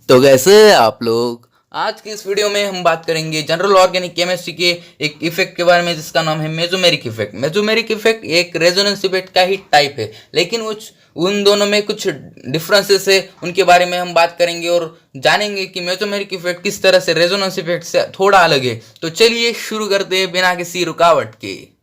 तो कैसे हैं आप लोग। आज की इस वीडियो में हम बात करेंगे जनरल ऑर्गेनिक केमिस्ट्री के एक इफेक्ट के बारे में जिसका नाम है मेसोमेरिक इफेक्ट। मेसोमेरिक इफेक्ट एक रेजोनेंस इफेक्ट का ही टाइप है, लेकिन उन दोनों में कुछ डिफरेंसेस है, उनके बारे में हम बात करेंगे और जानेंगे कि मेसोमेरिक इफेक्ट किस तरह से रेजोनेंस इफेक्ट से थोड़ा अलग है। तो चलिए शुरू करते हैं बिना किसी रुकावट के।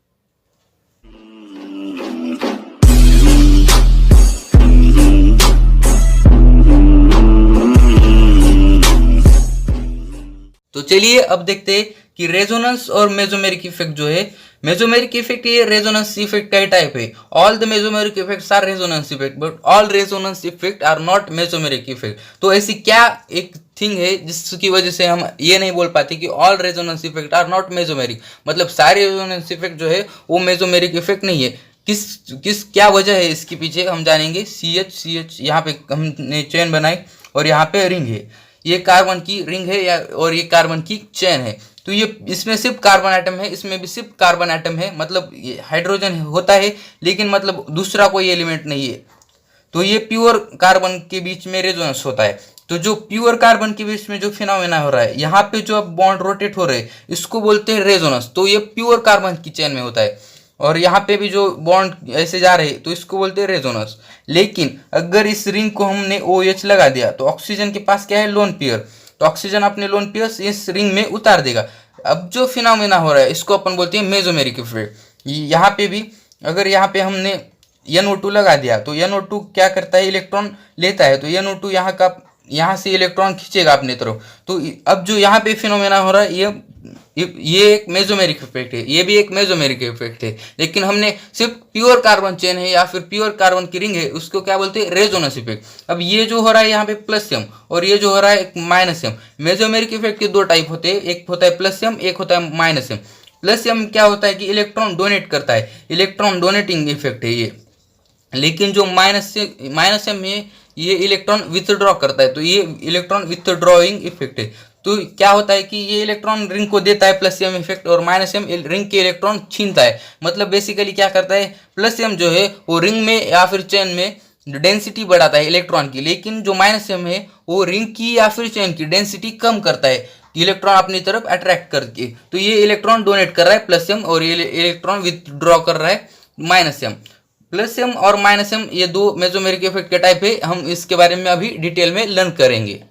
तो चलिए अब देखते हैं कि रेजोनेंस और मेसोमेरिक इफेक्ट जो है, मेसोमेरिक इफेक्ट ये रेजोनेंस इफेक्ट का ही टाइप है। All the mesomeric effects are resonance effect but all resonance effect are not mesomeric effect. तो ऐसी क्या एक थिंग है जिसकी वजह से हम ये नहीं बोल पाते कि all resonance effect are not mesomeric, मतलब सारे रेजोनेंस इफेक्ट जो है वो मेसोमेरिक इफेक्ट नहीं है। किस किस क्या वजह है इसके पीछे हम जानेंगे। सी एच यहाँ पे हमने चेन बनाई और यहाँ पे रिंग है, ये कार्बन की रिंग है या और ये कार्बन की चेन है। तो ये इसमें सिर्फ कार्बन एटम है, इसमें भी सिर्फ कार्बन एटम है, मतलब ये हाइड्रोजन होता है लेकिन मतलब दूसरा कोई एलिमेंट नहीं है। तो ये प्योर कार्बन के बीच में रेजोनेंस होता है। तो जो प्योर कार्बन के बीच में जो फिनोमेना हो रहा है, यहाँ पे जो अब बॉन्ड रोटेट हो रहे हैं इसको बोलते हैं रेजोनेंस। तो ये प्योर कार्बन की चेन में होता है और यहाँ पे भी जो बॉन्ड ऐसे जा रहे हैं तो इसको बोलते हैं रेजोनेंस। लेकिन अगर इस रिंग को हमने OH लगा दिया तो ऑक्सीजन के पास क्या है, लोन पेयर, तो ऑक्सीजन अपने लोन पेयर्स इस रिंग में उतार देगा। अब जो फिनोमेना हो रहा है इसको अपन बोलते हैं मेसोमेरिक इफेक्ट। यहाँ पे भी अगर यहाँ पे हमने NO2 लगा दिया तो NO2 क्या करता है, इलेक्ट्रॉन लेता है, तो NO2 यहाँ से इलेक्ट्रॉन खींचेगा अपनी तरफ। तो अब जो यहाँ पे फिनोमेना हो रहा है ये एक मेसोमेरिक इफेक्ट है, ये भी एक मेसोमेरिक इफेक्ट है। लेकिन हमने सिर्फ प्योर कार्बन चेन है या फिर प्योर कार्बन की रिंग है उसको क्या बोलते हैं, रेजोनेंस इफेक्ट। अब ये जो हो रहा है यहाँ पे प्लस एम और ये जो हो रहा है माइनस एम। मेसोमेरिक इफेक्ट के दो टाइप होते हैं, एक होता है प्लस एम, एक होता है माइनस एम। प्लस एम क्या होता है कि इलेक्ट्रॉन डोनेट करता है, इलेक्ट्रॉन डोनेटिंग इफेक्ट है ये। लेकिन जो माइनस एम है ये इलेक्ट्रॉन विथड्रॉ करता है, तो ये इलेक्ट्रॉन विथड्रॉइंग इफेक्ट है। तो क्या होता है कि ये इलेक्ट्रॉन रिंग को देता है प्लस एम इफेक्ट और माइनस एम रिंग के इलेक्ट्रॉन छीनता है। मतलब बेसिकली क्या करता है, प्लस एम जो है वो रिंग में या फिर चेन में डेंसिटी बढ़ाता है इलेक्ट्रॉन की, लेकिन जो माइनस एम है वो रिंग की या फिर चेन की डेंसिटी कम करता है इलेक्ट्रॉन अपनी तरफ अट्रैक्ट करके। तो ये इलेक्ट्रॉन डोनेट कर रहा है प्लस एम और ये इलेक्ट्रॉन विथड्रॉ कर रहा है माइनस एम। प्लस एम और माइनस एम ये दो मेसोमेरिक इफेक्ट के टाइप है, हम इसके बारे में अभी डिटेल में लर्न करेंगे।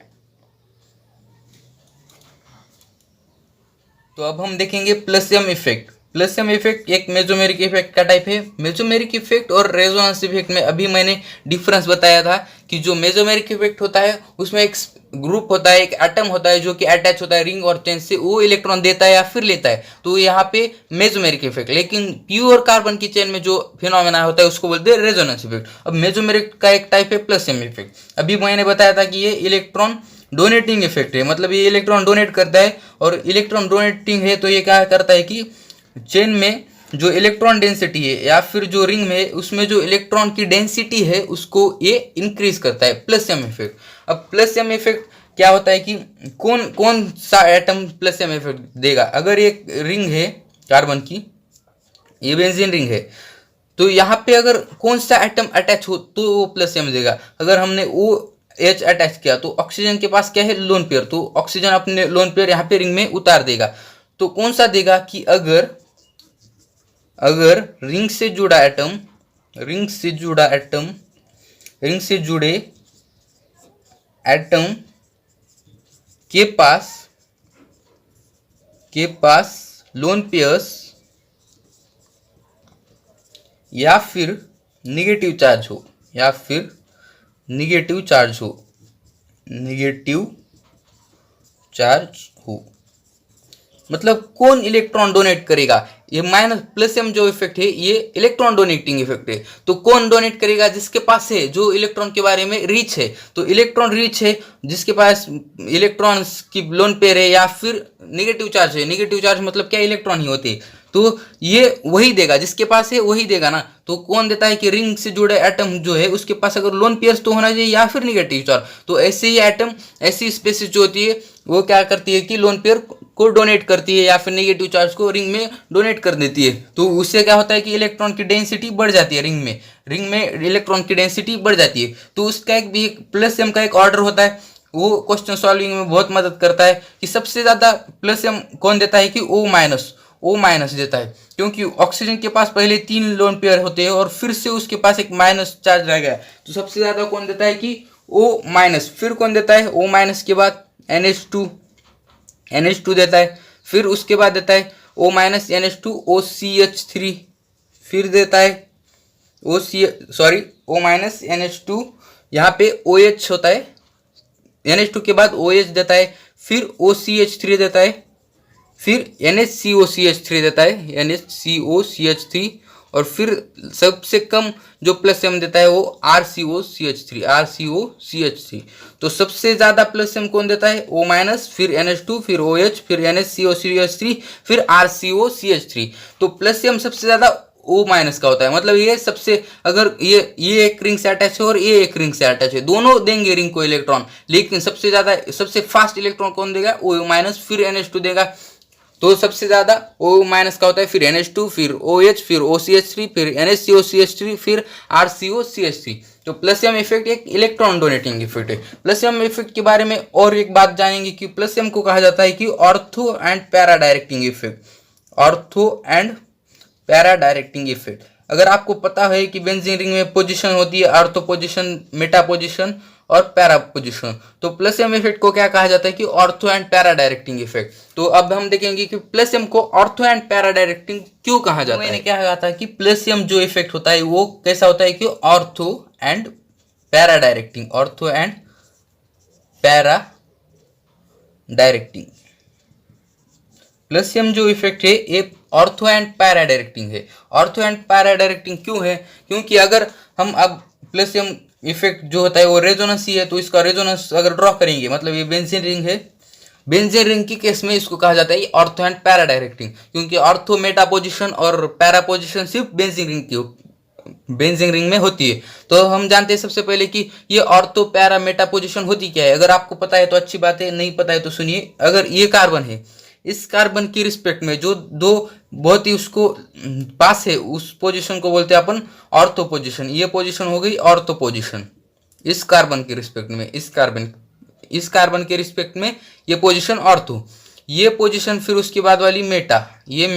तो अब हम देखेंगे plus M effect. Plus M effect एक मेसोमेरिक इफेक्ट का टाइप है। मेसोमेरिक इफेक्ट और रेजोनेंस इफेक्ट में अभी मैंने डिफरेंस बताया था कि जो मेसोमेरिक इफेक्ट होता है उसमें एक ग्रुप होता है, एक एटम होता है जो कि अटैच होता है रिंग और चेन से, वो इलेक्ट्रॉन देता है या फिर लेता है, तो यहाँ पे मेसोमेरिक इफेक्ट। लेकिन प्योर कार्बन की चेन में जो फिनोमेना होता है उसको बोलते हैं रेजोनेंस इफेक्ट। अब मेसोमेरिक का एक टाइप है प्लस एम इफेक्ट। अभी मैंने बताया था कि ये इलेक्ट्रॉन डोनेटिंग इफेक्ट है, मतलब ये इलेक्ट्रॉन डोनेट करता है और इलेक्ट्रॉन डोनेटिंग है तो ये क्या करता है कि चेन में जो इलेक्ट्रॉन डेंसिटी है या फिर जो रिंग में उसमें जो इलेक्ट्रॉन की डेंसिटी है उसको ये इंक्रीज करता है, प्लस एम इफेक्ट। अब प्लस एम इफेक्ट क्या होता है कि कौन कौन सा एटम प्लस एम इफेक्ट देगा। अगर एक रिंग है कार्बन की, ये बेंजीन रिंग है, तो यहाँ पे अगर कौन सा एटम अटैच हो तो वो प्लस एम देगा। अगर हमने वो एच अटैच किया तो ऑक्सीजन के पास क्या है, लोन पेयर, तो ऑक्सीजन अपने लोन पेयर यहाँ पे रिंग में उतार देगा। तो कौन सा देगा कि अगर अगर रिंग से जुड़ा एटम रिंग से जुड़े एटम के पास लोन पेयर्स या फिर निगेटिव चार्ज हो, मतलब कौन इलेक्ट्रॉन डोनेट करेगा। ये माइनस प्लस एम जो इफेक्ट है ये इलेक्ट्रॉन डोनेटिंग इफेक्ट है। तो कौन डोनेट करेगा, जिसके पास है, जो इलेक्ट्रॉन के बारे में रीच है। तो इलेक्ट्रॉन रीच है जिसके पास इलेक्ट्रॉन्स की लोन पेयर है या फिर निगेटिव चार्ज है। निगेटिव चार्ज मतलब क्या, इलेक्ट्रॉन ही होते हैं। तो ये वही देगा, जिसके पास है वही देगा ना। तो कौन देता है कि रिंग से जुड़े एटम जो है उसके पास अगर लोन पेयर्स तो होना चाहिए या फिर निगेटिव चार्ज। तो ऐसे ही एटम, ऐसी स्पेसिस जो होती है वो क्या करती है कि लोन पेयर को डोनेट करती है या फिर नेगेटिव चार्ज को रिंग में डोनेट कर देती है। तो उससे क्या होता है कि इलेक्ट्रॉन की डेंसिटी बढ़ जाती है, रिंग में इलेक्ट्रॉन की डेंसिटी बढ़ जाती है। तो उसका एक भी प्लस एम का एक ऑर्डर होता है। वो क्वेश्चन सॉल्विंग में बहुत मदद करता है कि सबसे ज़्यादा प्लस एम कौन देता है कि ओ माइनस देता है, क्योंकि ऑक्सीजन के पास पहले 3 लोन पेयर होते हैं और फिर से उसके पास एक माइनस चार्ज रह गया, तो सबसे ज़्यादा कौन देता है कि ओ माइनस। फिर कौन देता है ओ माइनस के बाद NH2 देता है, फिर उसके बाद देता है ओ माइनस NH2 OCH3, फिर देता है ओ माइनस NH2, यहाँ पे OH होता है, NH2 के बाद OH देता है, फिर OCH3 देता है, फिर NHCOCH3 देता है, NHCOCH3, और फिर सबसे कम जो प्लस एम देता है वो RCOCH3। तो सबसे ज़्यादा प्लस एम कौन देता है O माइनस, फिर NH2, फिर OH, फिर NHCOCH3, फिर RCOCH3। तो प्लस एम सबसे ज़्यादा O माइनस का होता है, मतलब ये सबसे, अगर ये एक रिंग से अटैच है और ये एक रिंग से अटैच है, दोनों देंगे रिंग को इलेक्ट्रॉन, लेकिन सबसे ज़्यादा सबसे फास्ट इलेक्ट्रॉन कौन देगा O माइनस, फिर NH2 देगा। तो सबसे ज़्यादा O माइनस का होता है, फिर NH2, फिर OH, फिर OCH3, फिर NHCOCH3, फिर RCOCH3। तो प्लस एम इफेक्ट एक इलेक्ट्रॉन डोनेटिंग इफेक्ट है। प्लस एम इफेक्ट के बारे में और एक बात जानेंगे कि प्लस एम को कहा जाता है कि ortho and para directing effect. Ortho and para directing effect, अगर आपको पता है कि बेंजीन रिंग में पोजीशन होती है ऑर्थो पोजीशन, मेटा पोजीशन और पैरा पोजीशन, तो प्लस एम इफेक्ट को क्या कहा जाता है कि ortho and para directing effect. तो अब हम देखेंगे कि प्लस एम को ऑर्थो एंड पैरा डायरेक्टिंग क्यों कहा जाता है। मैंने क्या कहा था कि प्लस एम जो इफेक्ट होता है वो कैसा होता है कि ortho and para directing, ortho and para directing. Plus M जो इफेक्ट है ये ऑर्थो एंड पैरा डायरेक्टिंग है। ऑर्थो एंड पैरा डायरेक्टिंग क्यों है, क्योंकि अगर हम अब प्लस एम इफेक्ट जो होता है वो रेजोनेंस ही है, तो इसका रेजोनेंस अगर ड्रॉ करेंगे, मतलब ये बेंजीन रिंग है, बेंजीन रिंग की केस में इसको कहा जाता है ऑर्थो एंड पैरा डायरेक्टिंग, क्योंकि ऑर्थो मेटा पोजिशन और पैरा पोजिशन सिर्फ बेंजीन रिंग में होती है। तो हम जानते हैं सबसे पहले कि ये ऑर्थो पैरा मेटा पोजिशन होती क्या है। अगर आपको पता है तो अच्छी बात है, नहीं पता है तो सुनिए। अगर ये कार्बन है, इस कार्बन की रिस्पेक्ट में जो दो बहुत ही उसको पास है, उस पोजीशन को बोलते हैं अपन ऑर्थो पोजीशन। ये पोजीशन हो गई ऑर्थो पोजीशन इस कार्बन की रिस्पेक्ट में, इस कार्बन के रिस्पेक्ट में ये पोजीशन ऑर्थो। ये पोजीशन फिर उसके बाद वाली मेटा, ये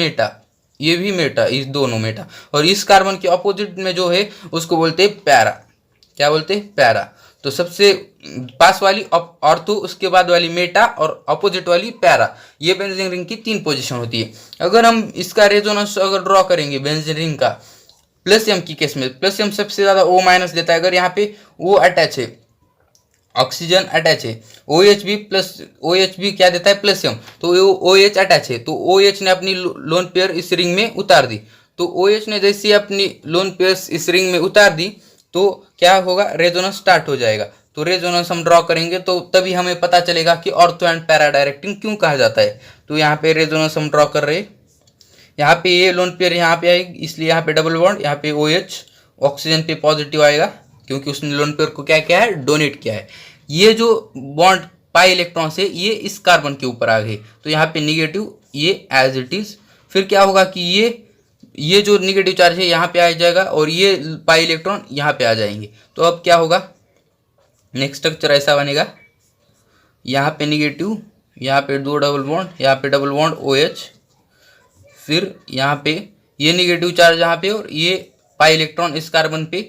भी मेटा, इस दोनों मेटा, और इस कार्बन के ऑपोजिट में जो है उसको बोलते हैं पैरा। क्या बोलते हैं? पैरा। तो सबसे पास वाली ऑर्थो, उसके बाद वाली मेटा और अपोजिट वाली पैरा, ये बेंजीन रिंग की 3 पोजीशन होती है। अगर हम इसका रेजोनेंस अगर ड्रॉ करेंगे बेंजीन रिंग का प्लस एम की केस में, प्लस एम सबसे ज़्यादा O माइनस देता है। अगर यहाँ पे O अटैच है, ऑक्सीजन अटैच है, OH भी क्या देता है? Plus M. तो OH अटैच है, तो OH ने अपनी लोन पेयर इस रिंग में उतार दी। तो OH ने जैसे अपनी लोन पेयर इस रिंग में उतार दी तो क्या होगा? रेजोनेंस स्टार्ट हो जाएगा। तो रेजोनेंस हम ड्रॉ करेंगे तो तभी हमें पता चलेगा कि ऑर्थो एंड पैरा डायरेक्टिंग क्यों कहा जाता है। तो यहाँ पे रेजोनेंस हम ड्रॉ कर रहे हैं, यहाँ पे ये लोन पेयर यहाँ पे आएगी, इसलिए यहाँ पे डबल बॉन्ड, यहाँ पे OH ऑक्सीजन पे पॉजिटिव आएगा क्योंकि उसने लोन पेयर को क्या किया है? डोनेट किया है। ये जो बॉन्ड पाई इलेक्ट्रॉन से ये इस कार्बन के ऊपर आ गए, तो यहाँ पे निगेटिव, ये एज इट इज। फिर क्या होगा कि ये जो निगेटिव चार्ज है यहाँ पे आ जाएगा और ये पाई इलेक्ट्रॉन यहाँ पे आ जाएंगे। तो अब क्या होगा? नेक्स्ट स्ट्रक्चर ऐसा बनेगा, यहाँ पे निगेटिव, यहाँ पे 2 डबल बॉन्ड, यहाँ पे डबल बॉन्ड OH, फिर यहाँ पे ये निगेटिव चार्ज यहाँ पे और ये पाई इलेक्ट्रॉन इस कार्बन पे।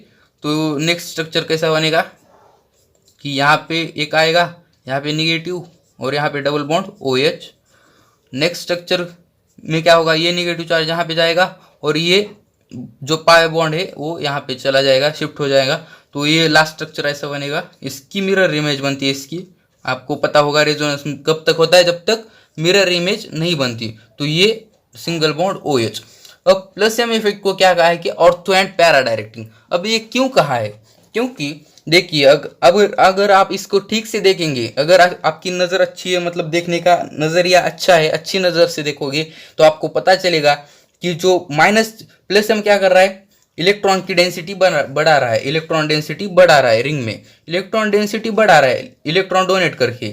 तो नेक्स्ट स्ट्रक्चर कैसा बनेगा कि यहाँ पे एक आएगा, यहाँ पे निगेटिव और यहाँ पे double bond OH। Next structure में क्या होगा? ये निगेटिव चार्ज यहाँ पे जाएगा और ये जो पाई बॉन्ड है वो यहाँ पे चला जाएगा, शिफ्ट हो जाएगा। तो ये लास्ट स्ट्रक्चर ऐसा बनेगा। इसकी मिरर इमेज बनती है इसकी। आपको पता होगा रेजोनेंस कब तक होता है? जब तक मिरर इमेज नहीं बनती। तो ये सिंगल बॉन्ड OH। अब प्लस एम इफेक्ट को क्या कहा है कि ऑर्थो एंड पैरा डायरेक्टिंग। अब ये क्यों कहा है? क्योंकि देखिए अगर आप इसको ठीक से देखेंगे, अगर आपकी नज़र अच्छी है, मतलब देखने का नज़रिया अच्छा है, अच्छी नज़र से देखोगे तो आपको पता चलेगा कि जो माइनस प्लस एम क्या कर रहा है? इलेक्ट्रॉन की डेंसिटी बढ़ा रहा है, इलेक्ट्रॉन डेंसिटी बढ़ा रहा है रिंग में, इलेक्ट्रॉन डेंसिटी बढ़ा रहा है इलेक्ट्रॉन डोनेट करके।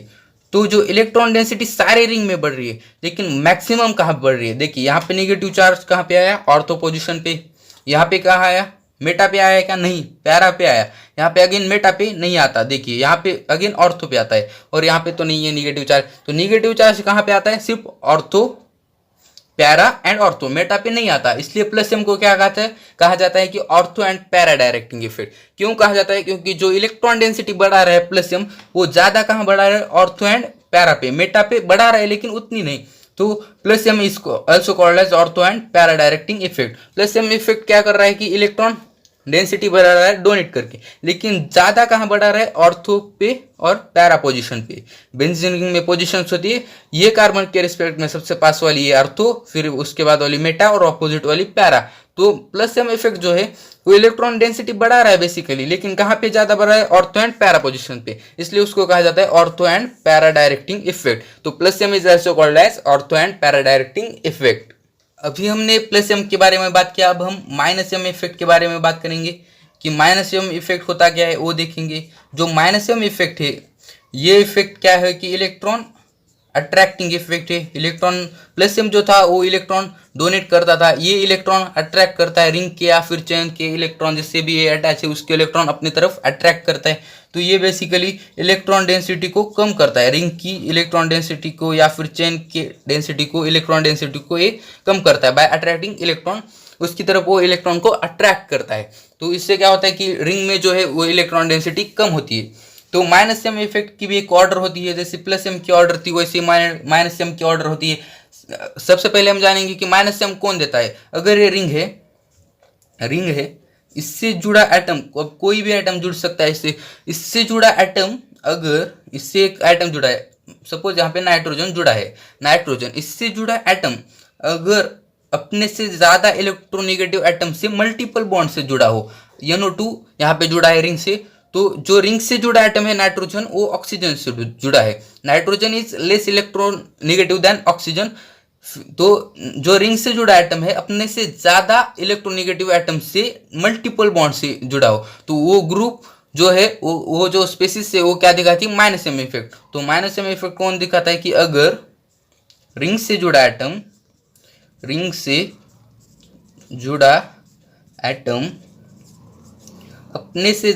तो जो इलेक्ट्रॉन डेंसिटी सारे रिंग में बढ़ रही है, लेकिन मैक्सिमम कहाँ बढ़ रही है? देखिए यहाँ पे निगेटिव चार्ज कहाँ पे आया? ऑर्थो पोजिशन पे। यहाँ पे कहाँ आया? मेटा पे आया क्या? नहीं, पैरा पे आया। यहाँ पे अगेन मेटा पे नहीं आता, देखिए यहाँ पे अगेन ऑर्थो पे आता है, और यहाँ पे तो नहीं है निगेटिव चार्ज, तो निगेटिव चार्ज कहाँ पे आता है? सिर्फ ortho, para and ortho, Meta पे नहीं आता। इसलिए प्लस एम को क्या कहा जाता है कि ortho and para directing effect. क्यों कहा जाता है? क्योंकि जो इलेक्ट्रॉन डेंसिटी बढ़ा रहा है प्लस एम, वो ज्यादा कहाँ बढ़ा रहा है? ऑर्थो एंड पैरा पे। मेटा पे बढ़ा रहा है लेकिन उतनी नहीं, तो प्लस एम इसको also called as ortho and para directing effect. Plus M effect क्या कर रहा है कि इलेक्ट्रॉन डेंसिटी बढ़ा रहा है डोनेट करके, लेकिन ज्यादा कहाँ बढ़ा रहा है? ऑर्थो पे और पैरा पोजीशन पे। बेंजीन रिंग में पोजीशंस होती है, ये कार्बन के रिस्पेक्ट में सबसे पास वाली ये ऑर्थो, फिर उसके बाद वाली मेटा और ऑपोजिट वाली पैरा। तो प्लस एम इफेक्ट जो है वो इलेक्ट्रॉन डेंसिटी बढ़ा रहा है बेसिकली, लेकिन कहाँ पे ज्यादा बढ़ रहा है? ऑर्थो एंड पैरा पोजीशन पे, इसलिए उसको कहा जाता है ortho and para directing effect. तो plus M is also called as ortho and para directing effect. अभी हमने प्लस एम के बारे में बात किया, अब हम माइनस एम इफेक्ट के बारे में बात करेंगे कि माइनस एम इफेक्ट होता क्या है वो देखेंगे। जो माइनस एम इफेक्ट है, ये इफेक्ट क्या है कि इलेक्ट्रॉन अट्रैक्टिंग इफेक्ट है। इलेक्ट्रॉन प्लस एम जो था वो इलेक्ट्रॉन डोनेट करता था, ये इलेक्ट्रॉन अट्रैक्ट करता है रिंग के या फिर चेन के इलेक्ट्रॉन जिससे भी ये अटैच है उसके इलेक्ट्रॉन अपनी तरफ अट्रैक्ट करता है। तो ये बेसिकली इलेक्ट्रॉन डेंसिटी को कम करता है, रिंग की इलेक्ट्रॉन डेंसिटी को या फिर चेन के डेंसिटी को, इलेक्ट्रॉन डेंसिटी को ये कम करता है बाय अट्रैक्टिंग इलेक्ट्रॉन, उसकी तरफ वो इलेक्ट्रॉन को अट्रैक्ट करता है। तो इससे क्या होता है कि रिंग में जो है वो इलेक्ट्रॉन डेंसिटी कम होती है। तो माइनस एम इफेक्ट की भी एक ऑर्डर होती है, जैसे प्लस एम की ऑर्डर थी वैसे माइनस एम की ऑर्डर होती है। सबसे पहले हम जानेंगे कि माइनस एम कौन देता है। अगर ये रिंग है, इससे जुड़ा एटम, अब कोई भी एटम जुड़ सकता है इससे जुड़ा एटम, अगर इससे एक एटम जुड़ा है, सपोज यहाँ पे नाइट्रोजन जुड़ा है, नाइट्रोजन इससे जुड़ा एटम अगर अपने से ज्यादा इलेक्ट्रोनेगेटिव एटम से मल्टीपल बॉन्ड से जुड़ा हो, NO2 यहाँ पे जुड़ा है रिंग से, तो जो रिंग से जुड़ा एटम है नाइट्रोजन, वो ऑक्सीजन से जुड़ा है। Nitrogen is less electronegative than oxygen. तो जो रिंग से जुड़ा एटम है अपने से ज्यादा इलेक्ट्रोनेगेटिव एटम से मल्टीपल बॉन्ड से जुड़ा हो, तो वो ग्रुप जो है वो जो स्पेसिस है वो क्या दिखाती है? Minus M effect. तो माइनस एम इफेक्ट कौन दिखाता है कि अगर रिंग से जुड़ा एटम अपने से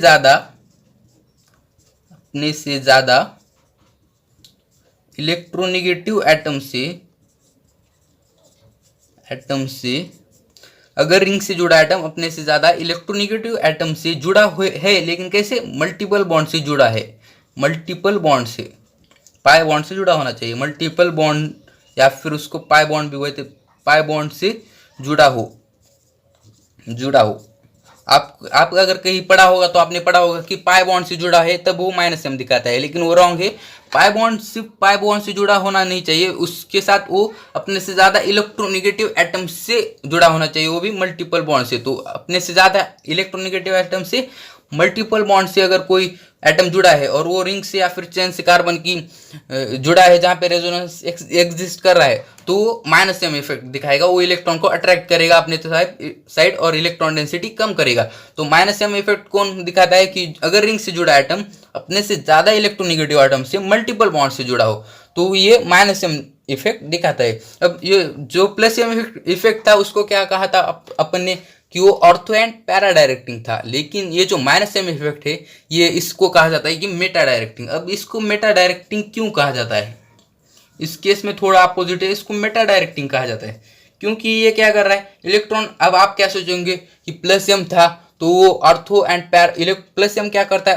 ज्यादा इलेक्ट्रोनेगेटिव एटम से अगर रिंग से जुड़ा एटम अपने से ज्यादा इलेक्ट्रोनेगेटिव एटम से जुड़ा है, लेकिन कैसे? मल्टीपल बॉन्ड से जुड़ा है, मल्टीपल बॉन्ड से, पाई बॉन्ड से जुड़ा होना चाहिए, मल्टीपल बॉन्ड या फिर उसको पाई बॉन्ड भी बोलते, पाई बॉन्ड से जुड़ा हो। आप अगर कहीं पढ़ा होगा तो आपने पढ़ा होगा कि पाई बॉन्ड से जुड़ा है तब वो माइनस एम दिखाता है, लेकिन वो रॉन्ग है। पाई बॉन्ड सिर्फ पाई बॉन्ड से जुड़ा होना नहीं चाहिए, उसके साथ वो अपने से ज्यादा इलेक्ट्रोनेगेटिव एटम से जुड़ा होना चाहिए, वो भी मल्टीपल बॉन्ड से। तो अपने से ज्यादा इलेक्ट्रोनेगेटिव एटम से मल्टीपल बॉन्ड से अगर कोई एटम जुड़ा है और वो रिंग से या फिर चेन से कार्बन की जुड़ा है जहाँ पे रेजोनेंस एग्जिस्ट कर रहा है, तो माइनस एम इफेक्ट दिखाएगा, वो इलेक्ट्रॉन को अट्रैक्ट करेगा अपने साइड और इलेक्ट्रॉन डेंसिटी कम करेगा। तो माइनस एम इफेक्ट कौन दिखाता है कि अगर रिंग से जुड़ा एटम अपने से ज्यादा इलेक्ट्रोनेगेटिव एटम से मल्टीपल बॉन्ड से जुड़ा हो, तो ये माइनस एम इफेक्ट दिखाता है। अब ये जो प्लस एम इफेक्ट था उसको क्या कहा था अपन ने कि वो ऑर्थो एंड पैरा डायरेक्टिंग था, लेकिन ये जो माइनस एम इफेक्ट है ये इसको कहा जाता है कि मेटा डायरेक्टिंग। अब इसको मेटा डायरेक्टिंग क्यों कहा जाता है? इस केस में थोड़ा अपोजिट है, इसको मेटा डायरेक्टिंग कहा जाता है क्योंकि ये क्या कर रहा है इलेक्ट्रॉन। अब आप क्या सोचेंगे कि प्लस एम था तो वो ऑर्थो एंड प्लस एम क्या करता है?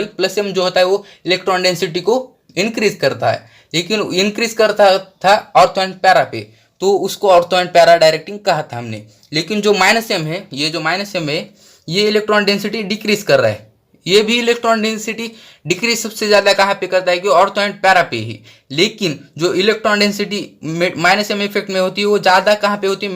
प्लस एम जो होता है वो इलेक्ट्रॉन डेंसिटी को इंक्रीज करता है, लेकिन इंक्रीज करता था ऑर्थो एंड पैरा पे, तो उसको ऑर्थो एंड पैरा डायरेक्टिंग कहा था हमने। लेकिन जो माइनस एम है, ये जो माइनस एम है ये इलेक्ट्रॉन डेंसिटी डिक्रीज कर रहा है। ये भी इलेक्ट्रॉन डेंसिटी डिक्रीज सबसे ज्यादा कहाँ पे करता है कि ऑर्थो एंड पैरा पे ही, लेकिन जो electron density minus M effect में होती है वो ज्यादा कहाँ पे होती है?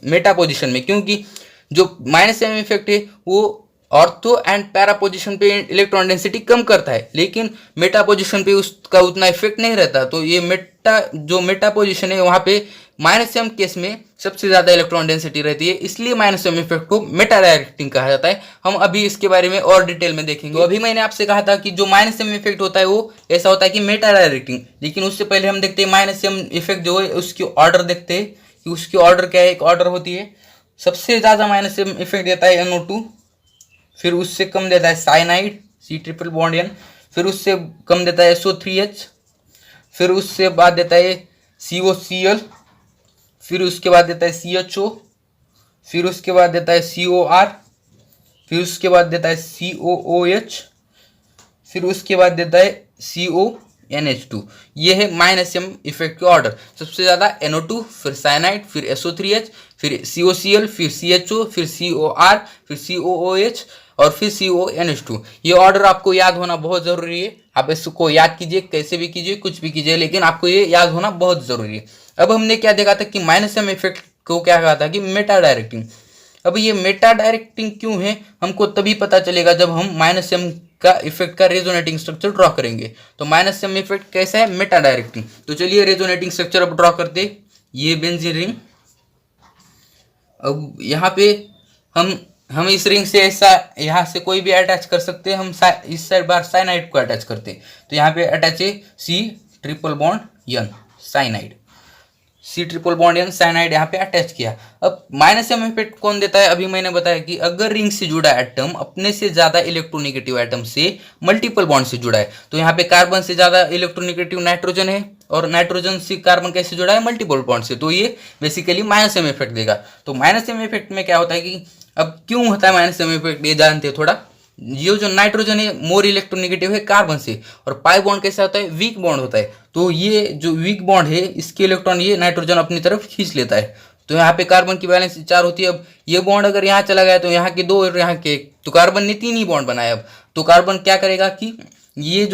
मेटा पोजिशन में, क्योंकि जो माइनस एम इफेक्ट है वो ऑर्थो एंड पैरा पोजिशन पे इलेक्ट्रॉन डेंसिटी कम करता है, लेकिन मेटा पोजिशन पे उसका उतना इफेक्ट नहीं रहता। तो ये मेटा पोजिशन है वहाँ पे माइनस एम केस में सबसे ज्यादा इलेक्ट्रॉन डेंसिटी रहती है, इसलिए माइनस एम इफेक्ट को मेटा डायरेक्टिंग कहा जाता है। हम अभी इसके बारे में और डिटेल में देखेंगे। तो अभी मैंने आपसे कहा था कि जो माइनस एम इफेक्ट होता है वो ऐसा होता है कि मेटा डायरेक्टिंग, लेकिन उससे पहले हम देखते हैं माइनस एम इफेक्ट जो है उसकी ऑर्डर देखते हैं कि उसकी ऑर्डर क्या है। एक ऑर्डर होती है सबसे ज़्यादा माइनस एम इफेक्ट देता है NO2, फिर उससे कम देता है cyanide C triple bond N, फिर उससे कम देता है SO3H, फिर उससे बाद देता है COCl, फिर उसके बाद देता है CHO, फिर उसके बाद देता है COR, फिर उसके बाद देता है COOH, फिर उसके बाद देता है CONH2। ये है माइनस एम इफेक्ट के ऑर्डर। सबसे ज़्यादा NO2, फिर साइनाइड, फिर SO3H, फिर COCl, फिर CHO, फिर COR, फिर COOH और फिर CONH2। ये ऑर्डर आपको याद होना बहुत ज़रूरी है। आप इसको याद कीजिए, कैसे भी कीजिए, कुछ भी कीजिए, लेकिन आपको ये याद होना बहुत ज़रूरी है। अब हमने क्या देखा था कि माइनस एम इफेक्ट को क्या कहा था कि मेटा डायरेक्टिंग। अब ये मेटा डायरेक्टिंग क्यों है हमको तभी पता चलेगा जब हम माइनस एम का इफेक्ट का रेजोनेटिंग स्ट्रक्चर ड्रॉ करेंगे। तो माइनस एम इफेक्ट कैसा है? Meta directing. तो चलिए रेजोनेटिंग स्ट्रक्चर अब ड्रॉ करते। ये बेंजीन रिंग, अब यहाँ पे हम इस रिंग से ऐसा यहाँ से कोई भी अटैच कर सकते हैं। हम इस साइड बार साइनाइड को अटैच करते हैं, तो यहाँ पे अटैच है C triple bond N cyanide, C triple bond N cyanide यहाँ पे अटैच किया। अब माइनस एम इफेक्ट कौन देता है? अभी मैंने बताया कि अगर रिंग से जुड़ा एटम अपने से ज्यादा इलेक्ट्रोनेगेटिव एटम से मल्टीपल बॉन्ड से जुड़ा है, तो यहाँ पे कार्बन से ज्यादा इलेक्ट्रोनेगेटिव नाइट्रोजन है और नाइट्रोजन से कार्बन कैसे जुड़ा है? मल्टीपल बॉन्ड से, तो ये बेसिकली माइनस एम इफेक्ट देगा। तो माइनस एम इफेक्ट में क्या होता है कि अब क्यों होता है माइनस एम इफेक्ट, ये जानते हैं थोड़ा। ये जो नाइट्रोजन है मोर इलेक्ट्रोनेगेटिव है कार्बन से, और पाई बॉन्ड कैसा होता है? वीक बॉन्ड होता है। तो ये जो वीक बॉन्ड है इसके इलेक्ट्रॉन ये नाइट्रोजन अपनी तरफ खींच लेता है। तो यहाँ पे कार्बन की वैलेंस 4 होती है। अब ये बॉन्ड अगर यहाँ चला गया तो यहाँ के 2 और यहाँ के 1, तो कार्बन ने 3 ही बॉन्ड बनाया। अब तो कार्बन क्या करेगा कि ये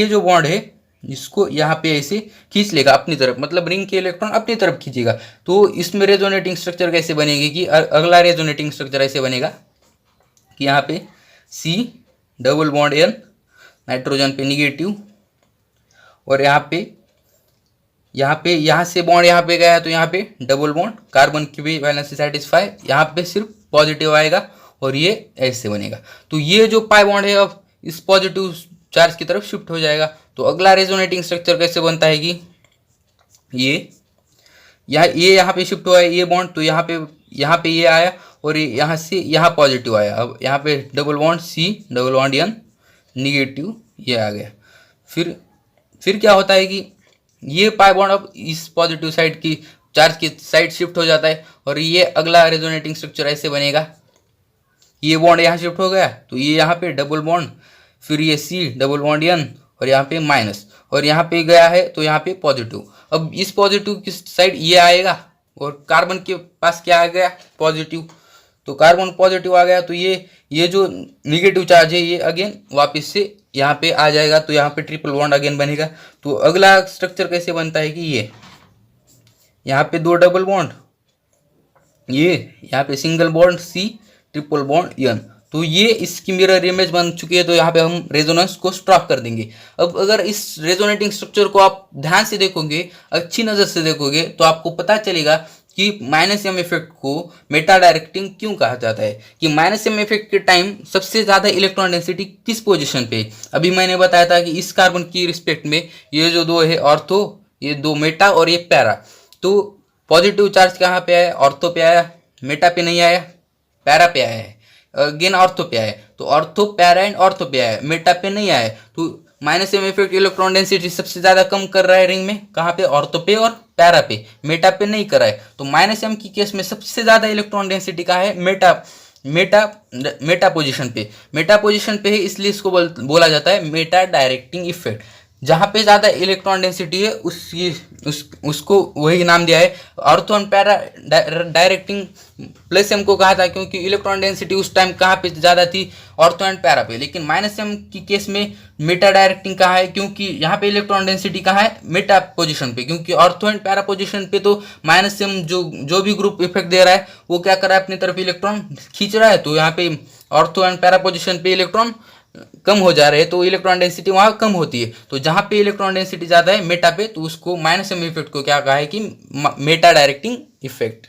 जो बॉन्ड है इसको यहाँ पे ऐसे खींच लेगा अपनी तरफ, मतलब रिंग के इलेक्ट्रॉन अपनी तरफ खींचेगा। तो इसमें रेजोनेटिंग स्ट्रक्चर कैसे बनेगी कि अगला रेजोनेटिंग स्ट्रक्चर ऐसे बनेगा कि यहाँ पे C�ble bond N, नाइट्रोजन पे निगेटिव, और यहाँ से बॉन्ड यहाँ पे गया तो यहाँ पे डबल बॉन्ड, कार्बन की भी वैलेंसी सेटिस्फाई, यहाँ पे सिर्फ पॉजिटिव आएगा और ये ऐसे बनेगा। तो ये जो पाई बॉन्ड है अब इस पॉजिटिव चार्ज की तरफ शिफ्ट हो जाएगा। तो अगला रेजोनेटिंग स्ट्रक्चर कैसे बनता है कि ये यहाँ पे शिफ्ट हुआ है ये बॉन्ड, तो यहाँ पे ये आया और यहाँ से यहाँ पॉजिटिव आया। अब यहाँ पे double bond C�ble bond N negative ये आ गया। फिर क्या होता है कि ये पाई बॉन्ड अब इस पॉजिटिव साइड की चार्ज की साइड शिफ्ट हो जाता है और ये अगला रेजोनेटिंग स्ट्रक्चर ऐसे बनेगा। ये बॉन्ड यहाँ शिफ्ट हो गया तो ये यहाँ पे डबल बॉन्ड, फिर ये C�ble bond N और यहाँ पे माइनस, और यहाँ पे गया है तो यहाँ पे पॉजिटिव। अब इस पॉजिटिव की साइड ये आएगा और कार्बन के पास क्या आ गया? पॉजिटिव। तो कार्बन पॉजिटिव आ गया तो ये जो निगेटिव चार्ज है ये अगेन वापस से यहाँ पे आ जाएगा, तो यहाँ पे ट्रिपल बॉन्ड अगेन बनेगा। तो अगला स्ट्रक्चर कैसे बनता है कि ये यहाँ पे 2 डबल बॉन्ड, ये यहाँ पे single bond C�ble bond N। तो ये इसकी मिरर इमेज बन चुकी है। तो यहाँ पे हम रेजोनेंस को स्टॉप कर देंगे। अब अगर इस रेजोनेटिंग स्ट्रक्चर को आप ध्यान से देखोगे, अच्छी नज़र से देखोगे, तो आपको पता चलेगा कि माइनस एम इफेक्ट को मेटा डायरेक्टिंग क्यों कहा जाता है। कि माइनस एम इफेक्ट के टाइम सबसे ज़्यादा इलेक्ट्रॉन डेंसिटी किस पोजीशन पे? अभी मैंने बताया था कि इस कार्बन की रिस्पेक्ट में ये जो 2 है ऑर्थो, ये 2 मेटा और ये पैरा। तो पॉजिटिव चार्ज कहाँ पे आया? ऑर्थो पे आया, मेटा पे नहीं आया, पैरा पे आया है, अगेन ऑर्थो पे आया। तो ऑर्थो, पैरा एंड ऑर्थो पे आया, मेटा पे नहीं आया। तो minus M effect electron density सबसे ज़्यादा कम कर रहा है रिंग में, कहाँ पे? ऑर्थो पे और पैरा पे, मेटा पे नहीं कर रहा है। तो माइनस एम की केस में सबसे ज़्यादा इलेक्ट्रॉन डेंसिटी कहाँ है? मेटा पोजीशन पे। मेटा पोजीशन पे है, इसलिए इसको बोला जाता है मेटा डायरेक्टिंग इफेक्ट। जहाँ पे ज़्यादा इलेक्ट्रॉन डेंसिटी है उसको वही नाम दिया है। Ortho and para directing plus M को कहा था क्योंकि इलेक्ट्रॉन डेंसिटी उस टाइम कहाँ पे ज़्यादा थी? ऑर्थो एंड पैरा पे। लेकिन माइनस एम की केस में मेटा डायरेक्टिंग कहाँ है? क्योंकि यहाँ पे इलेक्ट्रॉन डेंसिटी कहाँ है? मेटा पोजीशन पे। क्योंकि ऑर्थो एंड पैरा पोजीशन पे तो माइनस एम जो भी ग्रुप इफेक्ट दे रहा है वो क्या कर रहा है? अपनी तरफ इलेक्ट्रॉन खींच रहा है। तो यहाँ पे ऑर्थो एंड पैरा पोजीशन पे इलेक्ट्रॉन कम हो जा रहे हैं, तो इलेक्ट्रॉन डेंसिटी वहाँ कम होती है। तो जहाँ पे इलेक्ट्रॉन डेंसिटी ज़्यादा है मेटा पे, तो उसको माइनस एम इफेक्ट को क्या कहा है कि मेटा डायरेक्टिंग इफेक्ट।